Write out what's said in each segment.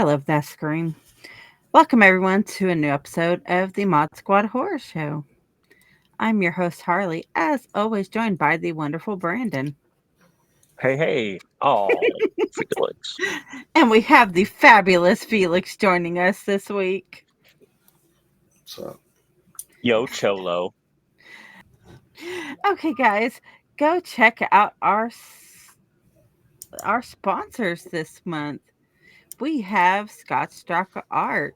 I love that scream. Welcome, everyone, to a new episode of the Mod Squad Horror Show. I'm your host, Harley, as always, joined by the wonderful Brandon. Hey. Oh, Felix. And we have the fabulous Felix joining us this week. So, Yo, Cholo. Okay, guys, go check out our sponsors this month. We have Straka Art.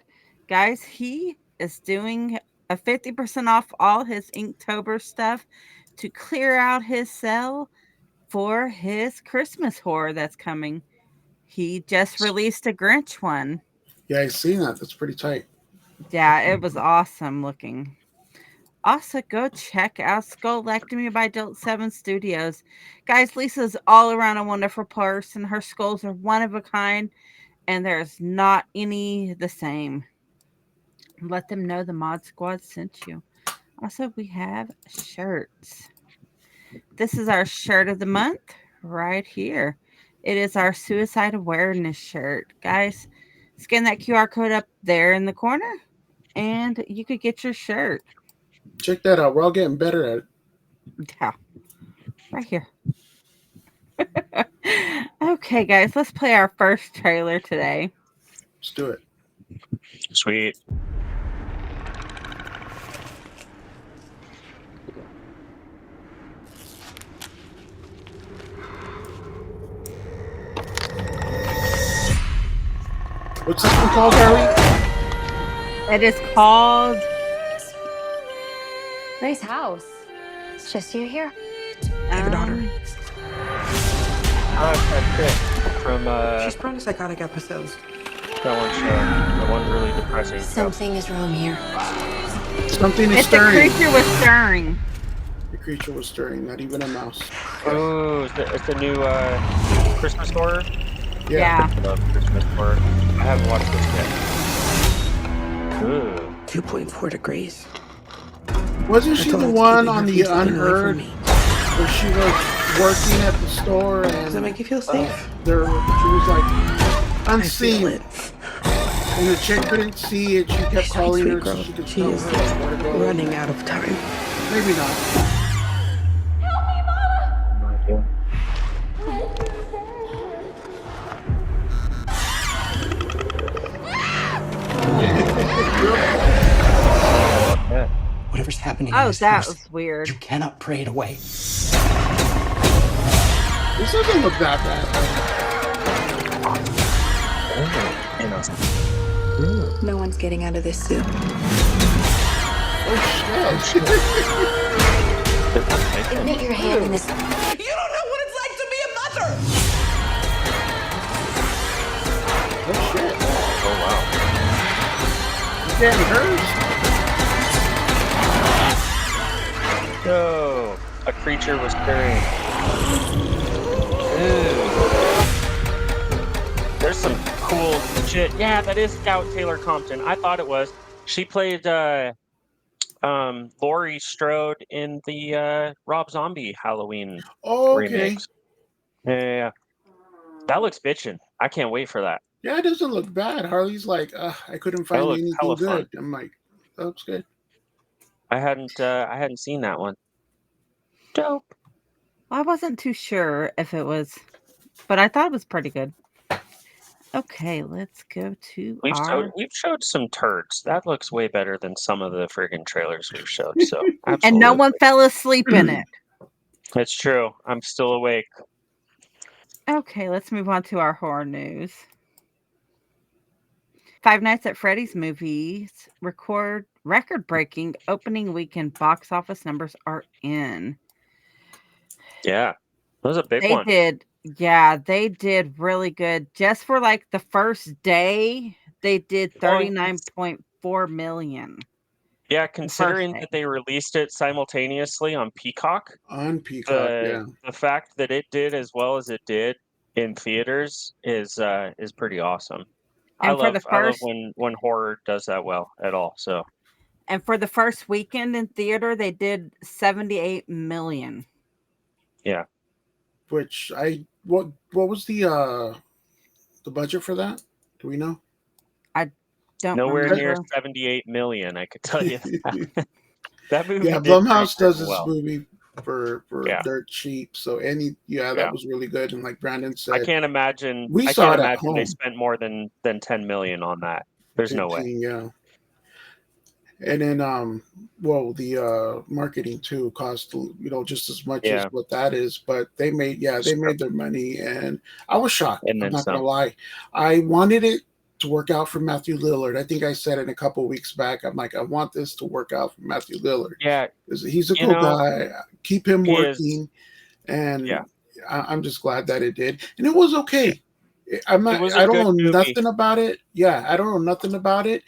Guys, he is doing a 50% off all his Inktober stuff to clear out his sale for his Christmas horror that's coming. He just released a Grinch one. yeah, I've seen that. That's pretty tight. Yeah, it was awesome looking. Also, go check out Skullectomy by Jolt 7 Studios. Guys, Lisa's all around a wonderful person. Her skulls are one of a kind, and there's not any the same. Let them know the Mod Squad sent you. Also, we have shirts. This is our shirt of the month right here. It is our suicide awareness shirt. Guys, scan that QR code up there in the corner and you could get your shirt. Check that out. We're all getting better at it. Yeah, right here. Okay, guys, let's play our first trailer today. Let's do it. Sweet. What's this one called, Harry? It is called... Nice house. It's just you here? I have a daughter. That's it. From She's prone to psychotic episodes. that one show. That one really depressing show. Something is wrong here. Something is It's the stirring. creature was stirring. The creature was stirring, not even a mouse. Oh, it's the new Christmas horror? Yeah. I love Christmas horror. I haven't watched this yet. Ooh. 2.4 degrees. Wasn't she I thought the it's one keeping on her the from stealing away from Unheard me. where she was working at the store Does that and make you feel safe? there she was like I feel unseen it. and the chick couldn't see it. She kept My sweet, calling sweet her girl. so she could She tell is her where to go. running out of time. Maybe not. No idea. Yeah. Whatever's happening Oh, in this that house, was weird. you cannot pray it away. This doesn't look that bad. No one's getting out of this suit. Oh shit. Admit your hand in this. You don't know what it's like to be a mother! Oh shit. Oh, wow. It's getting hers. No, a creature was stirring. Ooh. There's some cool shit. Yeah, that is Scout Taylor Compton. I thought it was. She played Laurie Strode in the Rob Zombie Halloween Oh, okay. remakes. Yeah. That looks bitchin'. I can't wait for that. Yeah, it doesn't look bad. Harley's like, I couldn't find looks anything hella good. fun. I'm like, that looks good. I hadn't seen that one. Dope. I wasn't too sure if it was, but I thought it was pretty good. Okay, let's go to We've showed some turds. That looks way better than some of the friggin' trailers we've showed. So absolutely. And no one fell asleep in it. It's true. I'm still awake. Okay, let's move on to our horror news. Five Nights at Freddy's movies record-breaking opening weekend box office numbers are in. Yeah. That was a big one. They did really good. Just for like the first day, they did 39.4 million. Yeah, considering day. that they released it simultaneously on Peacock, On Peacock, yeah. the fact that it did as well as it did in theaters is pretty awesome. I love when horror does that well at all. So, and for the first weekend in theater, they did 78 million. Yeah. Which what was the budget for that? Do we know? Don't Nowhere near remember. 78 million, I could tell you that. That movie Yeah, did Blumhouse pretty does this well. movie for dirt cheap. So that was really good. And like Brandon said, I can't imagine they spent more than 10 million on that. There's 15, no way. Yeah. And then the marketing too cost just as much as what that is, but they made their money, and I was shocked. And I'm then not gonna some. lie. I wanted it to work out for Matthew Lillard. I think I said it a couple weeks back. I'm like, I want this to work out for Matthew Lillard. Yeah, he's a cool guy. Keep him working, and I'm just glad that it did, and it was okay. I don't know nothing about it. Yeah, I don't know nothing about it.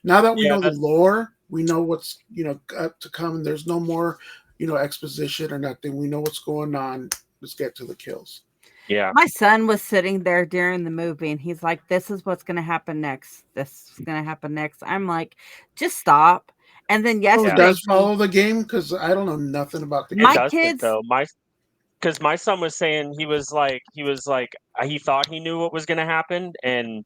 Now that we know the lore, we know what's to come. There's no more exposition or nothing. We know what's going on. Let's get to the kills. Yeah. My son was sitting there during the movie, and he's like, "This is what's going to happen next. This is going to happen next." I'm like, "Just stop." And then yesterday, it does follow the game, because I don't know nothing about the game. My kids, though. Because my son was saying he thought he knew what was going to happen, and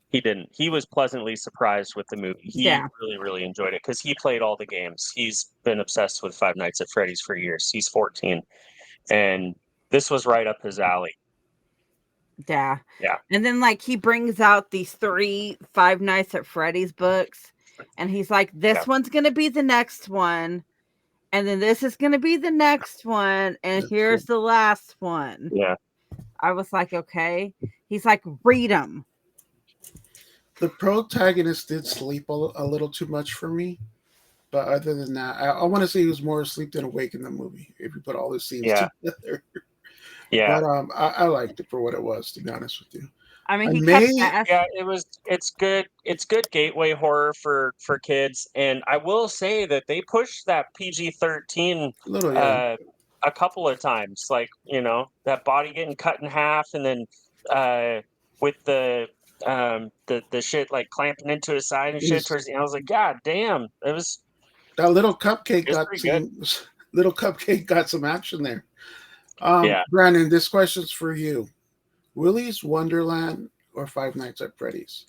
he didn't. He was pleasantly surprised with the movie. He really, really enjoyed it because he played all the games. He's been obsessed with Five Nights at Freddy's for years. He's 14, and this was right up his alley. Yeah. Yeah. And then like he brings out these 3 Five Nights at Freddy's books, and he's like, "This one's going to be the next one, and then this is going to be the next one, and here's the last one." Yeah. I was like, "Okay." He's like, "Read them." The protagonist did sleep a little too much for me, but other than that, I want to say he was more asleep than awake in the movie. If you put all the scenes together, yeah. But I liked it for what it was. To be honest with you, I mean, it's good. It's good gateway horror for kids, and I will say that they pushed that PG-13 a couple of times. Like that body getting cut in half, and then with the shit like clamping into his side and shit towards the end. I was like, God damn, it was that little cupcake good. Little cupcake got some action there. Brandon, this question's for you. Willy's Wonderland or Five Nights at Freddy's?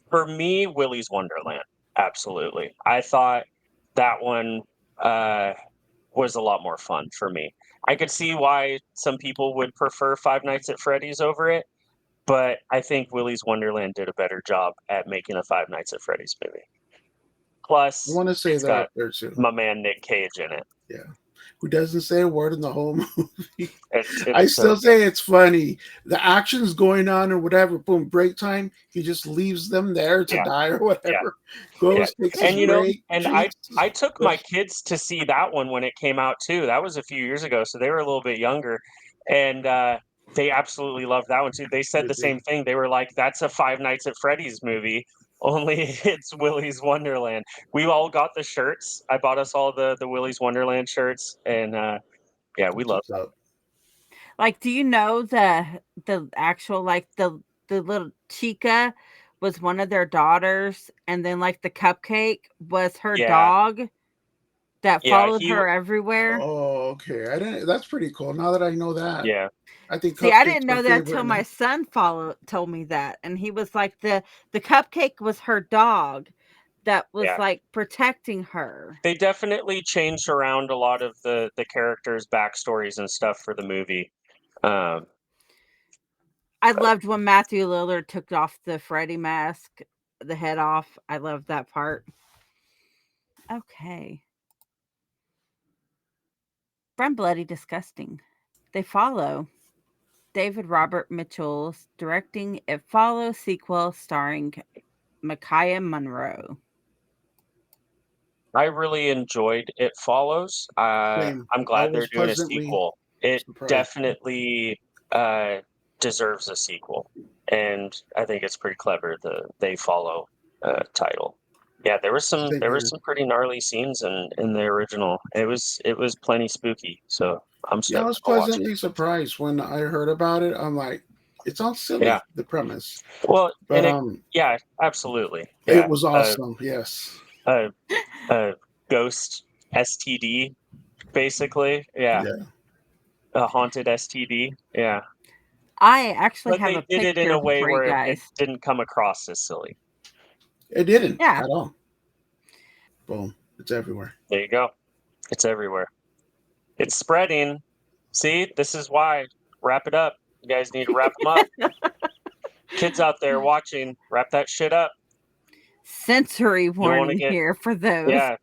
For me, Willy's Wonderland. Absolutely. I thought that one was a lot more fun for me. I could see why some people would prefer Five Nights at Freddy's over it, but I think Willy's Wonderland did a better job at making a Five Nights at Freddy's movie. Plus, I want to say it's that got up there too. My man Nick Cage in it. Yeah. Who doesn't say a word in the whole movie. I still say it's funny. The action's going on or whatever. Boom, break time. He just leaves them there to die or whatever. Goes, takes his break. And I took my kids to see that one when it came out too. That was a few years ago, so they were a little bit younger, and they absolutely loved that one too. They said the same thing. They were like, "That's a Five Nights at Freddy's movie." Only it's Willy's Wonderland. We all got the shirts. I bought us all the Willy's Wonderland shirts, and we love that. Like, do you know the actual the little Chica was one of their daughters, and then like the cupcake was her dog that followed her everywhere? Oh, okay. I didn't. That's pretty cool. Now that I know that. Yeah. I think. See, I didn't know that until my son told me that, and he was like, the cupcake was her dog that was like protecting her. They definitely changed around a lot of the characters' backstories and stuff for the movie. I loved when Matthew Lillard took off the Freddy mask, the head off. I loved that part. Okay. From Bloody Disgusting. They follow. David Robert Mitchell's directing It Follows sequel starring Micaiah Monroe. I really enjoyed It Follows. I'm glad they're doing a sequel. It definitely deserves a sequel, and I think it's pretty clever, the They Follow title. Yeah, there was some pretty gnarly scenes in the original. It was plenty spooky. So I'm I was pleasantly surprised when I heard about it. I'm like, it sounds silly, the premise. Well, but absolutely. It was awesome. Yes. Ghost STD, basically. Yeah. A haunted STD. Yeah. I actually have a picture they did it in a way for where you guys. it didn't come across as silly. It didn't Yeah. at all. Boom. It's everywhere. There you go. It's everywhere. It's spreading. See, this is why. Wrap it up. You guys need to wrap them up. Kids out there watching, wrap that shit up. Sensory warning here for those. Yeah.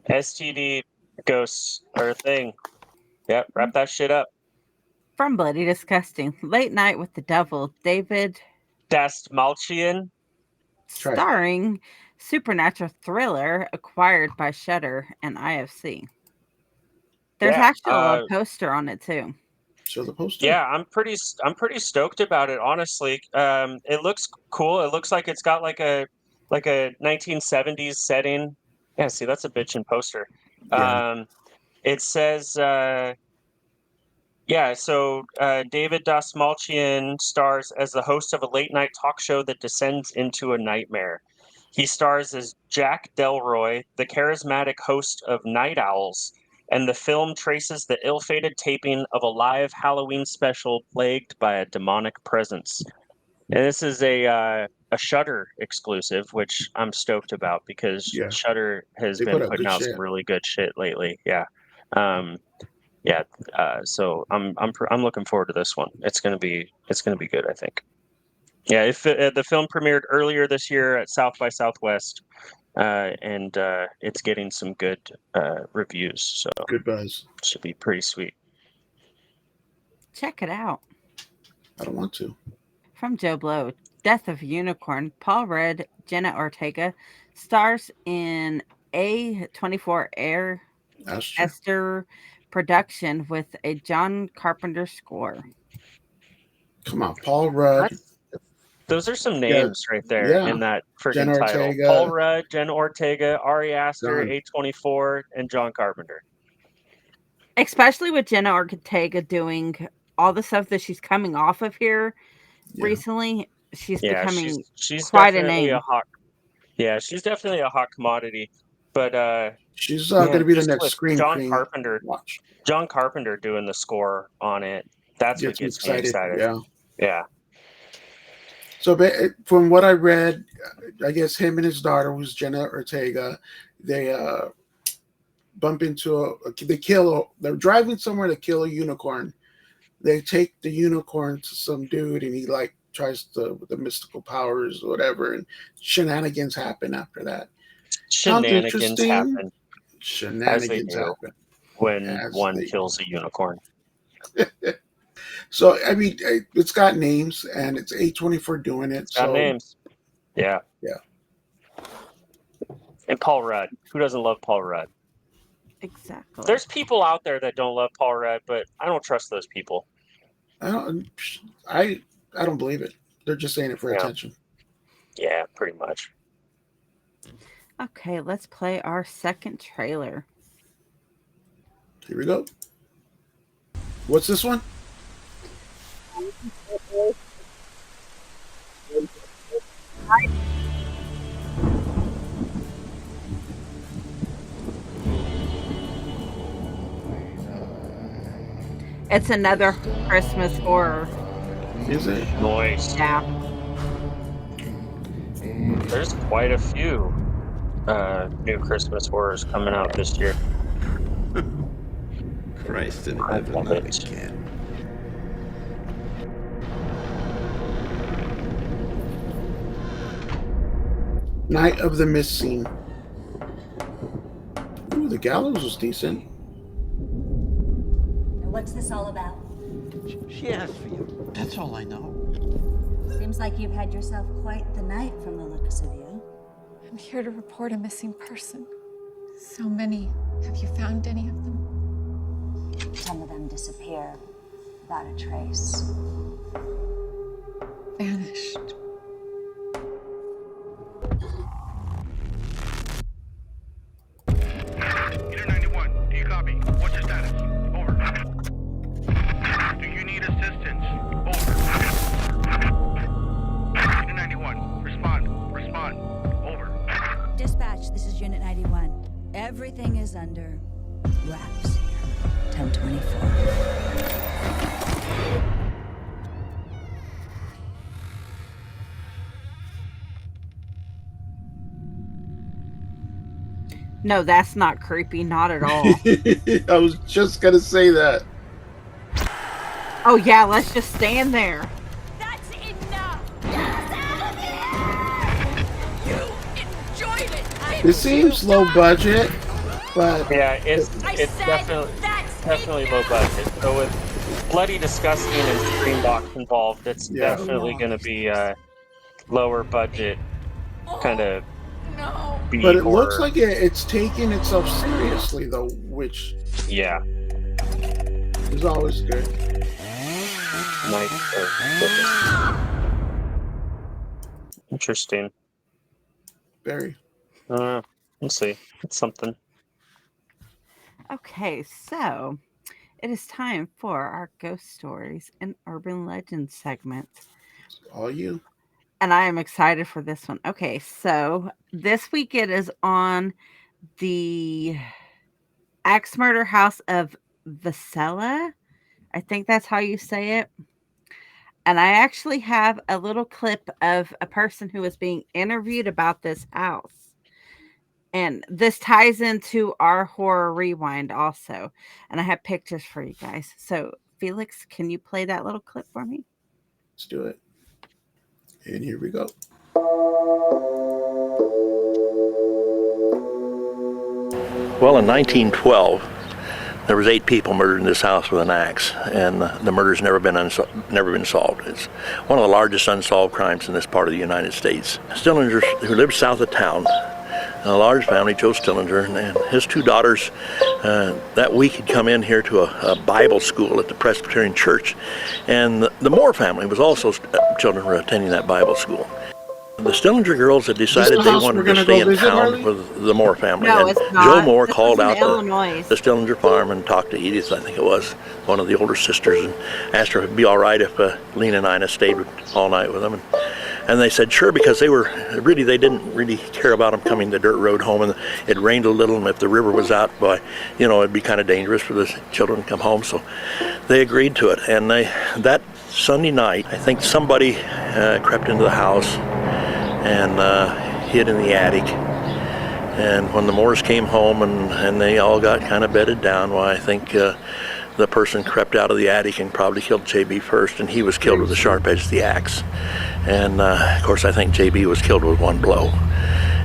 STD ghosts are a thing. Yep, wrap that shit up. From Bloody Disgusting, Late Night with the Devil, David Dastmalchian. Starring supernatural thriller acquired by Shudder and IFC. There's actually a poster on it too. Show the poster. Yeah, I'm pretty stoked about it, honestly. It looks cool. It looks like it's got like a 1970s setting. Yeah, see, that's a bitchin' poster. Yeah. It says David Dastmalchian stars as the host of a late night talk show that descends into a nightmare. He stars as Jack Delroy, the charismatic host of Night Owls, and the film traces the ill-fated taping of a live Halloween special plagued by a demonic presence. And this is a Shudder exclusive, which I'm stoked about because Shudder has been putting out some really good shit lately. Yeah. So I'm looking forward to this one. It's gonna be good, I think. Yeah, if the film premiered earlier this year at South by Southwest, and it's getting some good reviews. So good buzz. Should be pretty sweet. Check it out. I don't want to. From Joe Blow, Death of Unicorn, Paul Rudd, Jenna Ortega stars in A24 Esther production with a John Carpenter score. Come on, Paul Rudd. Those are some names right there in that freaking title. Ortega, Paul Rudd, Jenna Ortega, Ari Aster, A24, and John Carpenter. Especially with Jenna Ortega doing all the stuff that she's coming off of here recently. She's becoming she's quite a name. She's definitely a hot commodity. But she's going to be the next Scream John Carpenter. Watch. John Carpenter doing the score on it. That's what gets me excited. Yeah. So from what I read, I guess him and his daughter, who's Jenna Ortega, they bump into they're driving somewhere to kill a unicorn. They take the unicorn to some dude and he like tries to, with the mystical powers or whatever, and shenanigans happen after that. Shenanigans happen. Shenanigans happen. When one kills a unicorn. So, I mean, it's got names, and it's A24 doing it. It's got names. Yeah. Yeah. And Paul Rudd. Who doesn't love Paul Rudd? Exactly. There's people out there that don't love Paul Rudd, but I don't trust those people. I don't believe it. They're just saying it for attention. Yeah, pretty much. Okay, let's play our second trailer. Here we go. What's this one? It's another Christmas horror. Is it? Noise. Yeah. There's quite a few new Christmas horrors coming out this year. Christ in heaven, not again. Night of the Missing. Ooh, the gallows was decent. What's this all about? She asked for you. That's all I know. Seems like you've had yourself quite the night from the looks of you. I'm here to report a missing person. So many. Have you found any of them? Some of them disappear without a trace. Vanished. Unit 91, do you copy? What's your status? Over. Do you need assistance? Over. Unit 91, respond. Over. Dispatch, this is Unit 91. Everything is under wraps here. 1024. No, that's not creepy, not at all. I was just gonna say that. Oh yeah, let's just stand there. That's enough! Get out of here! You enjoyed it! It seems low budget, but yeah, it's definitely low budget. So with bloody disgusting and screen box involved, it's definitely going to be a lower budget kind of B but it horror. looks like it's taking itself seriously though, which is always good. Interesting. Very. We'll see. It's something. Okay, so it is time for our ghost stories and urban legends segment. All you. And I am excited for this one. Okay, so this week it is on the axe murder house of Vasella. I think that's how you say it. And I actually have a little clip of a person who was being interviewed about this house. And this ties into our horror rewind also. And I have pictures for you guys. So, Felix, can you play that little clip for me? Let's do it. And here we go. Well, in 1912, there was 8 people murdered in this house with an axe, and the murder's never been solved. It's one of the largest unsolved crimes in this part of the United States. Stillinger, who lived south of town, a large family, Joe Stillinger, and his 2 daughters, that week had come in here to a Bible school at the Presbyterian Church, and the Moore family was also children were attending that Bible school. The Stillinger girls had decided they wanted to stay in town with the Moore family. No, and it's not. Joe Moore This called is in out Illinois. the Stillinger farm and talked to Edith, I think it was, one of the older sisters, and asked her if it'd be all right if Lena and Ina stayed all night with them. And they said sure, because they didn't really care about them coming the dirt road home, and it rained a little, and if the river was out, it'd be kind of dangerous for the children to come home. So they agreed to it. And that Sunday night, I think somebody crept into the house and hid in the attic. And when the Moores came home and they all got kind of bedded down, I think the person crept out of the attic and probably killed JB first, and he was killed with the sharp edge of the axe. And of course, I think JB was killed with one blow.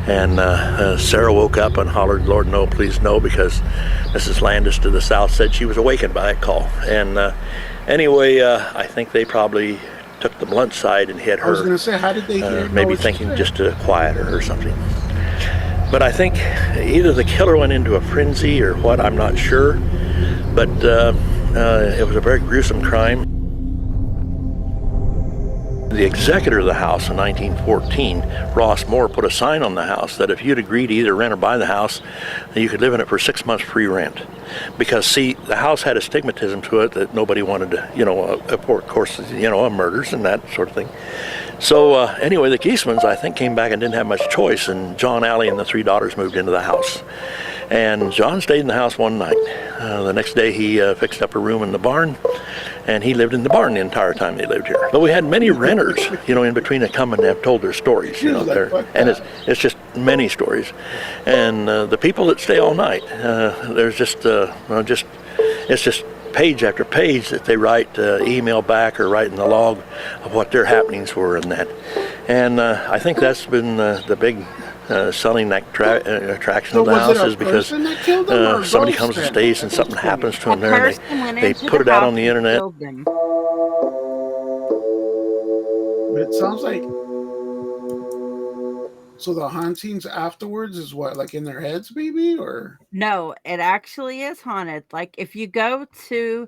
And Sarah woke up and hollered, "Lord, no, please no," because Mrs. Landis to the south said she was awakened by that call. And anyway, I think they probably took the blunt side and hit her. I was going to say, how did they hear? Maybe thinking just to quiet her or something. But I think either the killer went into a frenzy or what, I'm not sure. But it was a very gruesome crime. The executor of the house in 1914, Ross Moore, put a sign on the house that if you'd agreed to either rent or buy the house, you could live in it for 6 months free rent. Because, see, the house had a stigmatism to it that nobody wanted to, of course, murders and that sort of thing. So anyway, the Geismans, I think, came back and didn't have much choice, and John Alley and the 3 daughters moved into the house. And John stayed in the house one night. The next day he fixed up a room in the barn, and he lived in the barn the entire time they lived here. But we had many renters, in between that come and have told their stories, and it's just many stories. And the people that stay all night, there's it's just page after page that they write, email back or write in the log of what their happenings were and that. And I think that's been the big selling attraction of the house, is because somebody comes and stays and something happens to them there, and they put it out on the internet. But it sounds like, so the hauntings afterwards is what, like in their heads maybe, or? No, it actually is haunted. Like if you go to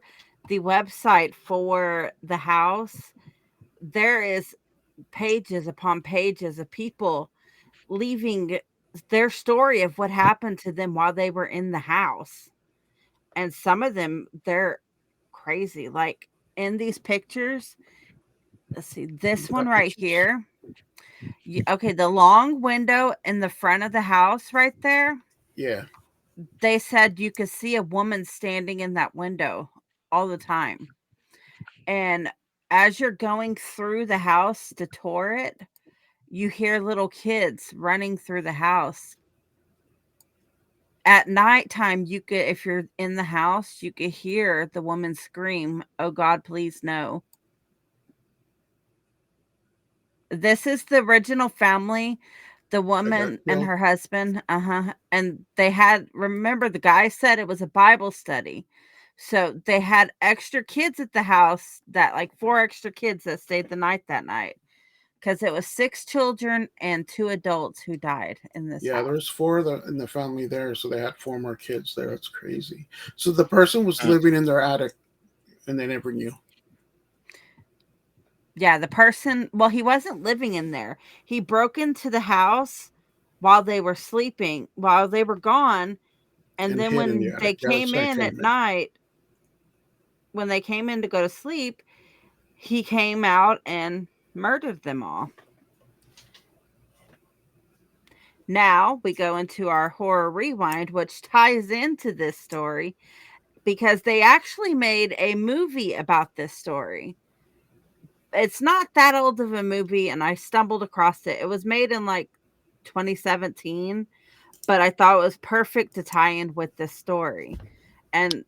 the website for the house, there is pages upon pages of people leaving their story of what happened to them while they were in the house. And some of them, they're crazy. Like in these pictures, let's see, this one right here. Okay, the long window in the front of the house right there. Yeah. They said you could see a woman standing in that window all the time. And as you're going through the house to tour it, you hear little kids running through the house. at nighttime, you could, if you're in the house, you could hear the woman scream, "Oh God, please no." This is the original family, the woman and her husband. And they had, remember, the guy said it was a Bible study. So they had extra kids at the house, that like 4 extra kids that stayed the night that night. Because it was 6 children and 2 adults who died in this house. There's 4 in the family there, so they had 4 more kids there. That's crazy. So the person was living in their attic, and they never knew. Yeah, the person, well, he wasn't living in there. He broke into the house while they were sleeping, while they were gone. And then when they came in at night, when they came in to go to sleep, he came out and murdered them all. Now we go into our horror rewind, which ties into this story because they actually made a movie about this story. It's not that old of a movie, and I stumbled across it. It was made in like 2017, but I thought it was perfect to tie in with this story. And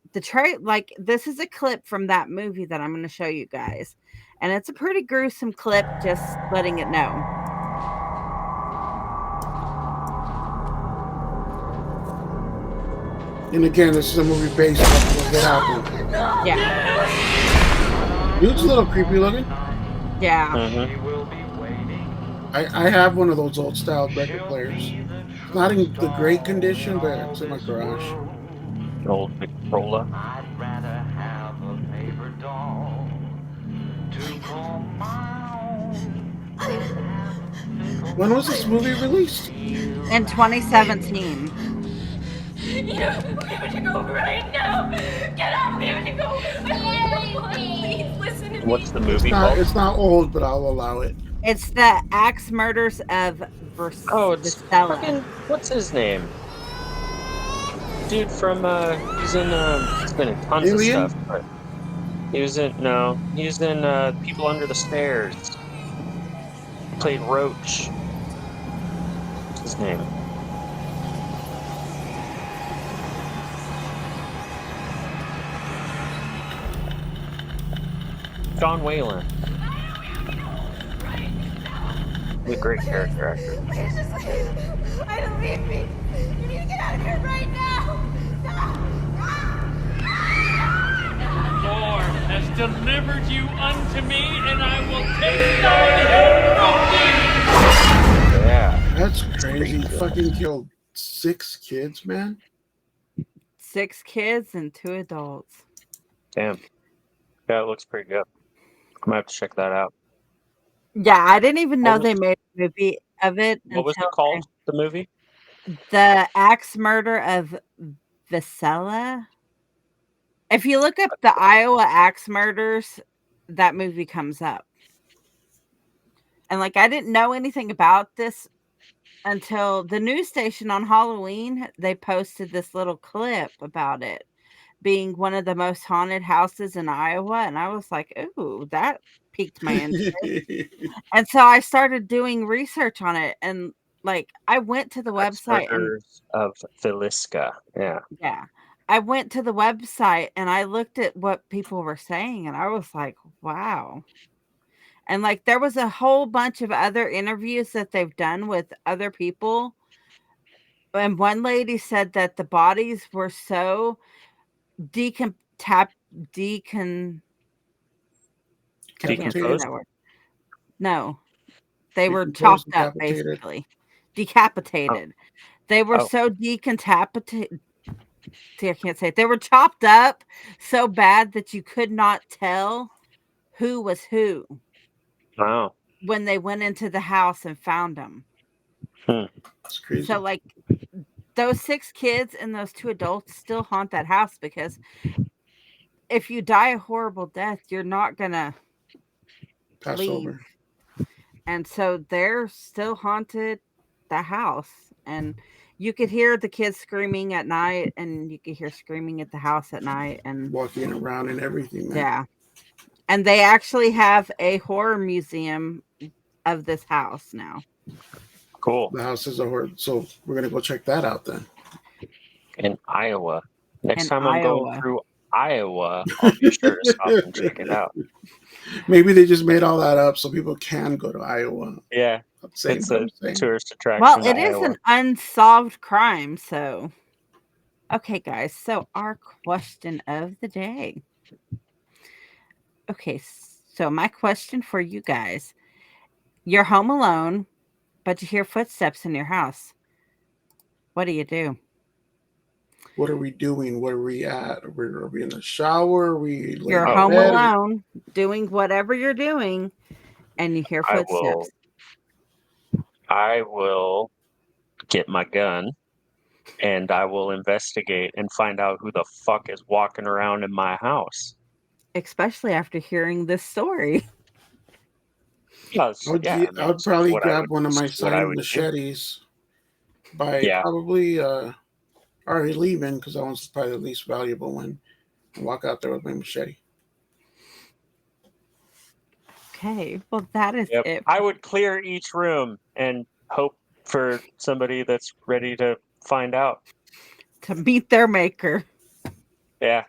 like, this is a clip from that movie that I'm going to show you guys. And it's a pretty gruesome clip, just letting it know. And again, this is a movie based off of what happened. Yeah. Dude's a little creepy looking. Yeah. I have one of those old style record players. It's not in the great condition, but it's in my garage. Old Victrola. When was this movie released? In 2017. We have to go right now. Get up, we have to go. Please listen to me. What's the movie called? It's not old, but I'll allow it. It's the Axe Murders of it's fucking, what's his name? Dude from he's in he's been in tons of stuff. But he was in People Under the Stairs. He played Roach. What's his name? John Wayland. He's a great character actor. I don't leave me. You need to get out of here right now. Lord has delivered you unto me, and I will take him from thee. Yeah. That's crazy. Fucking killed 6 kids, man. 6 kids and 2 adults. Damn. Yeah, it looks pretty good. I'm gonna have to check that out. Yeah, I didn't even know they made a movie of it. What was it called, the movie? The Axe Murder of Vicella. If you look up the Iowa Axe Murders, that movie comes up. And like, I didn't know anything about this until the news station on Halloween, they posted this little clip about it being one of the most haunted houses in Iowa. And I was like, ooh, that piqued my interest. And so I started doing research on it. And like, I went to the website of Villisca. Yeah. Yeah. I went to the website and I looked at what people were saying and I was like, wow. And like, there was a whole bunch of other interviews that they've done with other people. And one lady said that the bodies were so decomposed. No, they were chopped up, basically. Decapitated. They were so decapitated. I can't say it. They were chopped up so bad that you could not tell who was who. Wow. When they went into the house and found them. That's crazy. So like, those 6 kids and those 2 adults still haunt that house because if you die a horrible death, you're not gonna leave. Over. And so they're still haunted the house. And you could hear the kids screaming at night and you could hear screaming at the house at night and walking around and everything. Man. Yeah. And they actually have a horror museum of this house now. Cool. The house is a horror. So we're going to go check that out then. In Iowa. Next In time I'm going Iowa. through Iowa, I'll be sure to stop and check it out. Maybe they just made all that up so people can go to Iowa. Yeah, it's a tourist attraction. Well, to it is Iowa. an unsolved crime, so. Okay, guys, so our question of the day. Okay, so my question for you guys. You're home alone, but you hear footsteps in your house. What do you do? What are we doing? Where are we at? Are we in the shower? Are we You're home alone, doing whatever you're doing, and you hear footsteps. I will get my gun and I will investigate and find out who the fuck is walking around in my house. Especially after hearing this story. I would probably grab one of my silent machetes by probably already leaving, because that one's probably the least valuable one, and walk out there with my machete. Okay, well, that is it. I would clear each room and hope for somebody that's ready to find out. To meet their maker. Yeah.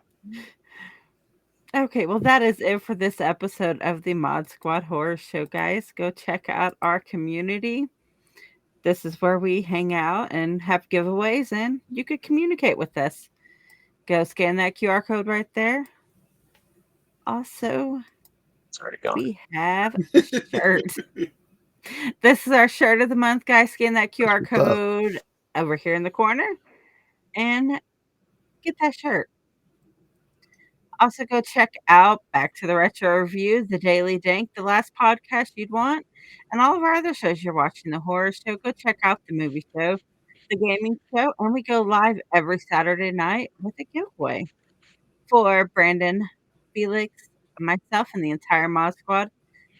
Okay, well, that is it for this episode of the Mod Squad Horror Show, guys. Go check out our community. This is where we hang out and have giveaways, and you could communicate with us. Go scan that QR code right there. Also, it's already gone. We have a shirt. This is our shirt of the month, guys. Scan that QR code over here in the corner and get that shirt. Also, go check out Back to the Retro Review, the Daily Dank, the last podcast you'd want, and all of our other shows you're watching. The horror show, go check out the movie show, the gaming show, and we go live every Saturday night with a giveaway. For Brandon, Felix, myself, and the entire Mod Squad,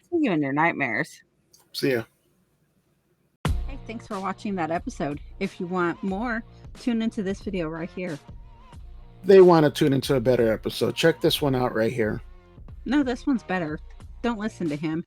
see you in your nightmares. See ya. Hey, thanks for watching that episode. If you want more, tune into this video right here. They want to tune into a better episode. Check this one out right here. No, this one's better. Don't listen to him.